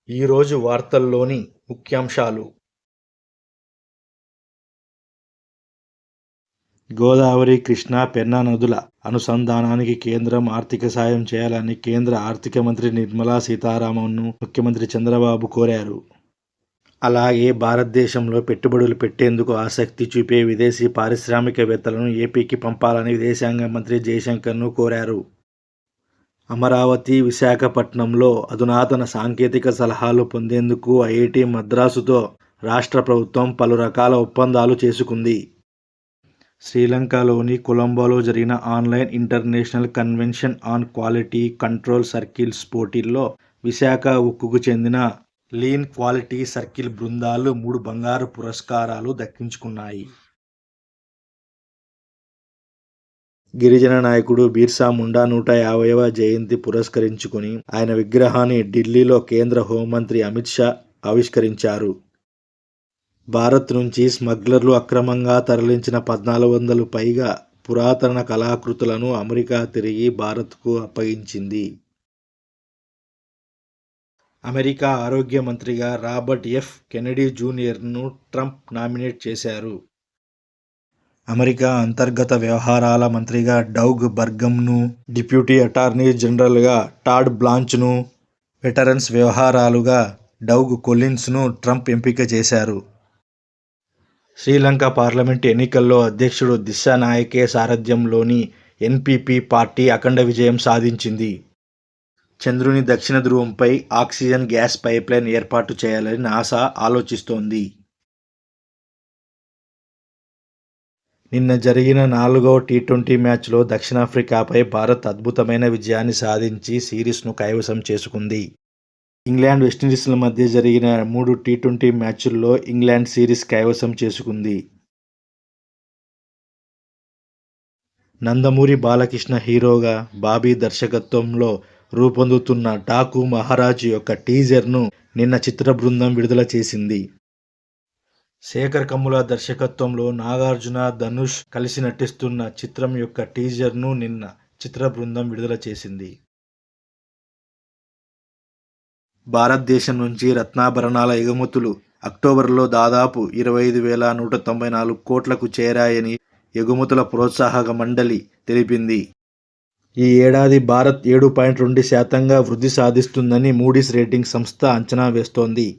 ఈరోజు వార్తల్లోని ముఖ్యాంశాలు. గోదావరి, కృష్ణా, పెన్నా నదుల అనుసంధానానికి కేంద్రం ఆర్థిక సాయం చేయాలని కేంద్ర ఆర్థిక మంత్రి నిర్మలా సీతారామన్ను ముఖ్యమంత్రి చంద్రబాబు కోరారు. అలాగే భారతదేశంలో పెట్టుబడులు పెట్టేందుకు ఆసక్తి చూపే విదేశీ పారిశ్రామికవేత్తలను ఏపీకి పంపాలని విదేశాంగ మంత్రి జయశంకర్ను కోరారు. అమరావతి, విశాఖపట్నంలో అధునాతన సాంకేతిక సలహాలు పొందేందుకు ఐఐటి మద్రాసుతో రాష్ట్ర ప్రభుత్వం పలు రకాల ఒప్పందాలు చేసుకుంది. శ్రీలంకలోని కొలంబోలో జరిగిన online international convention on quality control circles పోటీల్లో విశాఖ ఉక్కుకు చెందిన లీన్ క్వాలిటీ సర్కిల్ బృందాలు 3 బంగారు పురస్కారాలు దక్కించుకున్నాయి. గిరిజన నాయకుడు బిర్సా ముండా 150వ జయంతి పురస్కరించుకుని ఆయన విగ్రహాన్ని ఢిల్లీలో కేంద్ర హోంమంత్రి అమిత్ షా ఆవిష్కరించారు. భారత్ నుంచి స్మగ్లర్లు అక్రమంగా తరలించిన 1400 పైగా పురాతన కళాకృతులను అమెరికా తిరిగి భారత్కు అప్పగించింది. అమెరికా ఆరోగ్య మంత్రిగా రాబర్ట్ ఎఫ్ కెనడీ జూనియర్ను ట్రంప్ నామినేట్ చేశారు. అమెరికా అంతర్గత వ్యవహారాల మంత్రిగా డౌగ్ బర్గమ్ను, డిప్యూటీ అటార్నీ జనరల్గా టాడ్ బ్లాంచ్ను, వెటరన్స్ వ్యవహారాలుగా డౌగ్ కొలిన్స్ను ట్రంప్ ఎంపిక చేశారు. శ్రీలంక పార్లమెంటు ఎన్నికల్లో అధ్యక్షుడు దిశానాయకే సారథ్యంలోని ఎన్పీపీ పార్టీ అఖండ విజయం సాధించింది. చంద్రుని దక్షిణ ధ్రువంపై ఆక్సిజన్ గ్యాస్ పైప్లైన్ ఏర్పాటు చేయాలని నాసా ఆలోచిస్తోంది. నిన్న జరిగిన 4వ టీ20 మ్యాచ్లో దక్షిణాఫ్రికాపై భారత్ అద్భుతమైన విజయాన్ని సాధించి సిరీస్ను కైవసం చేసుకుంది. ఇంగ్లాండ్, వెస్టిండీస్ల మధ్య జరిగిన 3 టీ20 మ్యాచ్ల్లో ఇంగ్లాండ్ సిరీస్ కైవసం చేసుకుంది. నందమూరి బాలకృష్ణ హీరోగా బాబీ దర్శకత్వంలో రూపొందుతున్న డాకు మహారాజ్ యొక్క టీజర్ను నిన్న చిత్ర బృందం విడుదల చేసింది. శేఖర్ కమ్ముల దర్శకత్వంలో నాగార్జున, ధనుష్ కలిసి నటిస్తున్న చిత్రం యొక్క టీజర్ను నిన్న చిత్ర బృందం విడుదల చేసింది. భారతదేశం నుంచి రత్నాభరణాల ఎగుమతులు అక్టోబర్లో దాదాపు 25,194 కోట్లకు చేరాయని ఎగుమతుల ప్రోత్సాహక మండలి తెలిపింది. ఈ ఏడాది భారత్ 7.2% వృద్ధి సాధిస్తుందని మూడీస్ రేటింగ్ సంస్థ అంచనా వేస్తోంది.